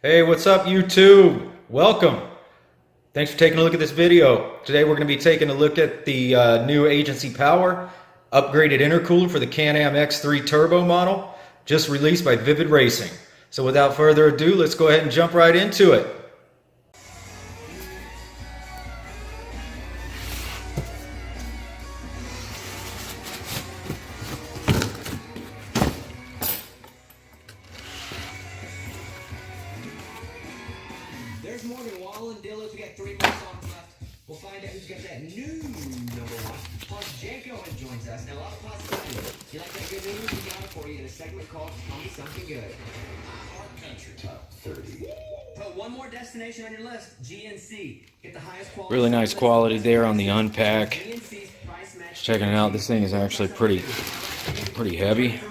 Hey, what's up, YouTube? Welcome. Thanks for taking a look at this video. Today we're going to be taking a look at the new Agency Power upgraded intercooler for the Can-Am X3 Turbo model, just released by Vivid Racing. So without further ado, let's go ahead and jump right into it. There's Morgan Wallen, Dillos. We got 3 more songs left. We'll find out who's got that new #1. Plus, Jake Owen joins us. Now, a lot of possibilities. You like that good news? We got it for you in a segment called Tell Me Something Good. Our Country Top 30. Put one more destination on your list. GNC. Get the highest quality. Really nice quality there on the unpack. Just checking it out. This thing is actually pretty heavy.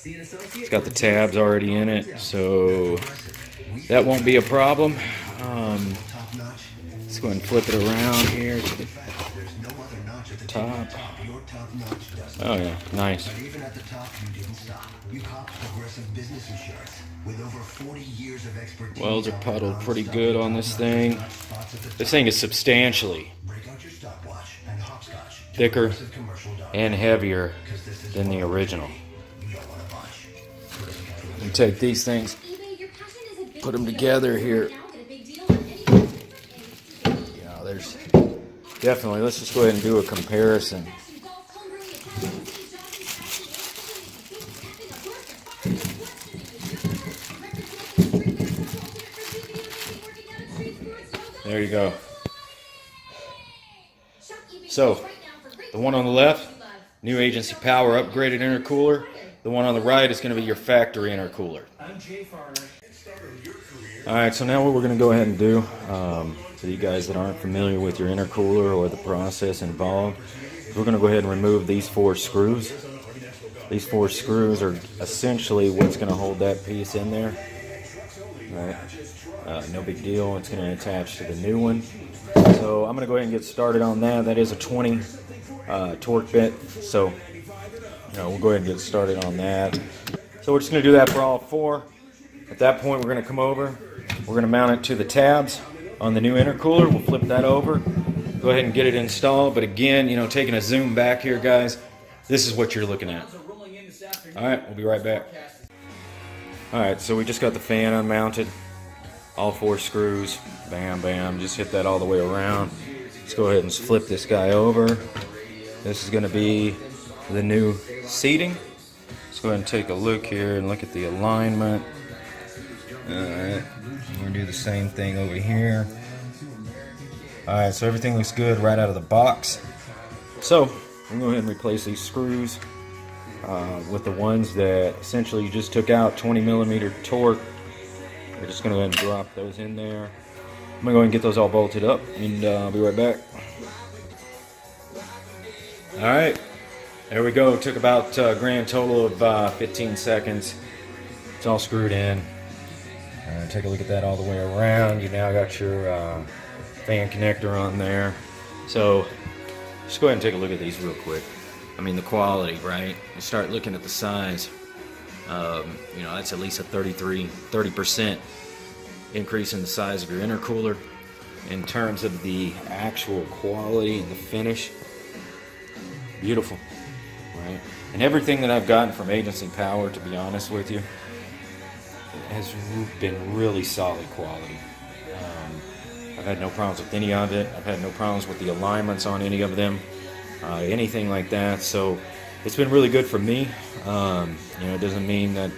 It's got the tabs already in it, so that won't be a problem. Let's go ahead and flip it around here to the top. Oh yeah, nice. Welds are puddled pretty good on this thing. This thing is substantially thicker and heavier than the original. We take these things, put them together here. Yeah, there's definitely, let's just go ahead and do a comparison. There you go. So, the one on the left, new Agency Power upgraded intercooler. The one on the right is going to be your factory intercooler. Alright, so now what we're going to go ahead and do, for you guys that aren't familiar with your intercooler or the process involved, we're going to go ahead and remove these 4 screws. These 4 screws are essentially what's going to hold that piece in there. Right. No big deal, it's going to attach to the new one. So I'm going to go ahead and get started on that. That is a 20 torque bit, so we'll go ahead and get started on that. So we're just going to do that for all 4. At that point, we're going to come over. We're going to mount it to the tabs on the new intercooler. We'll flip that over. Go ahead and get it installed. But again, taking a zoom back here, guys, this is what you're looking at. All right, we'll be right back. All right, so we just got the fan unmounted. All 4 screws. Bam, bam. Just hit that all the way around. Let's go ahead and flip this guy over. This is going to be the new seating. Let's go ahead and take a look here and look at the alignment. Alright, we're going to do the same thing over here. Alright, so everything looks good right out of the box. So, I'm going to go ahead and replace these screws with the ones that essentially you just took out, 20mm torque. We're just going to go ahead and drop those in there. I'm going to go ahead and get those all bolted up, and I'll be right back. Alright, there we go. It took about a grand total of 15 seconds. It's all screwed in. Take a look at that all the way around. You now got your fan connector on there. So just go ahead and take a look at these real quick. I mean, the quality, right? You start looking at the size. That's at least a 30% increase in the size of your intercooler. In terms of the actual quality and the finish, beautiful, right? And everything that I've gotten from Agency Power, to be honest with you, has been really solid quality. I've had no problems with any of it. I've had no problems with the alignments on any of them, anything like that. So it's been really good for me. It doesn't mean that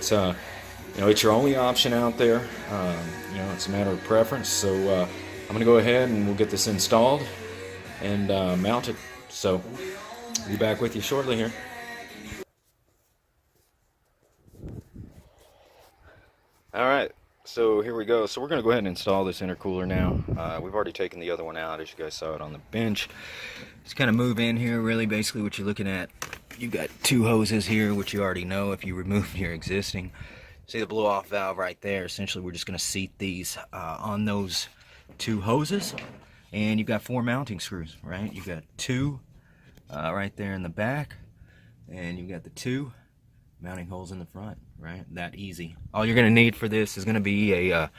it's your only option out there. It's a matter of preference. So I'm going to go ahead and we'll get this installed and mounted. So I'll be back with you shortly here. Alright, so here we go. So we're going to go ahead and install this intercooler now. We've already taken the other one out, as you guys saw it on the bench. Just kind of move in here. Really, basically what you're looking at, you've got 2 hoses here, which you already know if you remove your existing. See the blow-off valve right there? Essentially, we're just going to seat these on those 2 hoses. And you've got 4 mounting screws, right? You've got 2 right there in the back. And you've got the 2 mounting holes in the front, right? That easy. All you're gonna need for this is gonna be a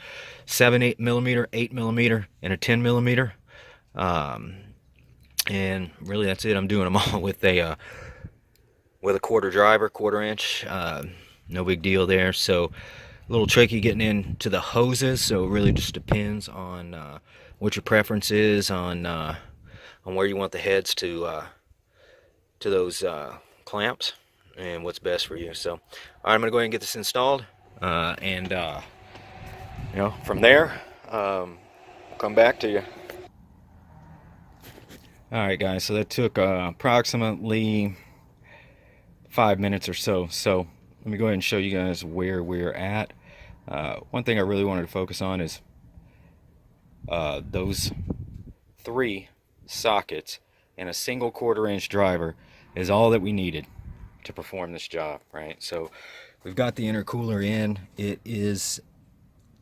7/8 millimeter, 8 millimeter, and a 10 millimeter. And really that's it. I'm doing them all with a quarter driver, quarter inch. No big deal there. So a little tricky getting into the hoses, so it really just depends on what your preference is on where you want the heads to those clamps and what's best for you. So all right, I'm gonna go ahead and get this installed, and you know, from there I'll come back to you. All right guys, so that took approximately 5 minutes or so. So let me go ahead and show you guys where we're at. One thing I really wanted to focus on is those 3 sockets and a single 1/4 inch driver is all that we needed to perform this job, right? So we've got the intercooler in. It is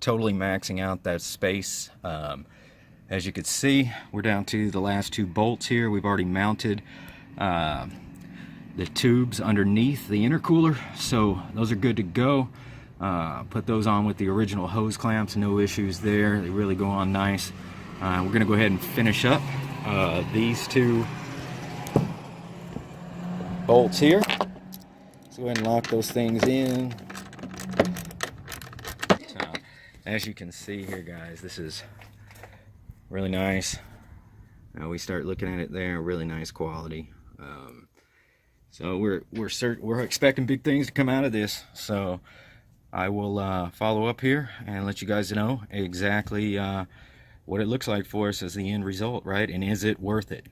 totally maxing out that space. As you can see, we're down to the last 2 bolts here. We've already mounted the tubes underneath the intercooler, so those are good to go. Put those on with the original hose clamps, no issues there. They really go on nice. We're gonna go ahead and finish up these 2 bolts here. Let's go ahead and lock those things in. So, as you can see here guys, this is really nice. Now we start looking at it there, really nice quality. So we're expecting big things to come out of this. So I will follow up here and let you guys know exactly what it looks like for us as the end result, right? And is it worth it?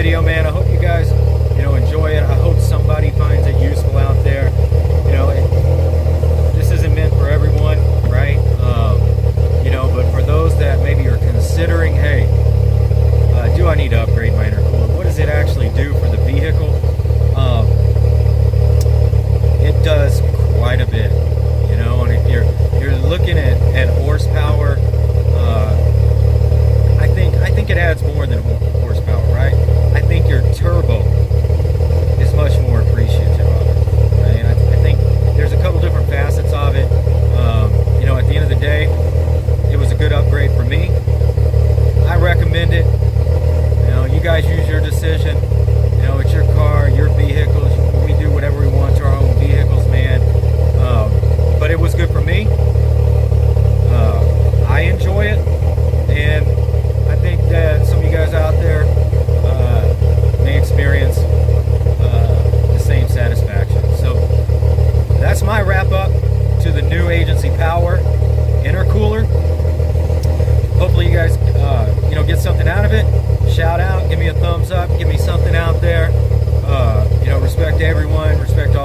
video, man. I hope you guys, enjoy it. I hope somebody finds it useful out there. This isn't meant for everyone, right? But for those that maybe are considering, hey, do I need to upgrade my intercooler? What does it actually do for the vehicle? It does quite a bit, and if you're looking at horsepower, I think it adds more than horsepower, right? I think your turbo is much more appreciative of it, right? I think there's a couple different facets of it. At the end of the day, it was a good upgrade for me. I recommend it. You guys use your decision. It's your car, your vehicles. We do whatever we want to our own vehicles, man. But it was good for me. I enjoy it, and I think that some of you guys out there may experience the same satisfaction. So that's my wrap up to the new Agency Power intercooler. Hopefully you guys get something out of it. Shout out, give me a thumbs up, give me something out there. Respect everyone, respect all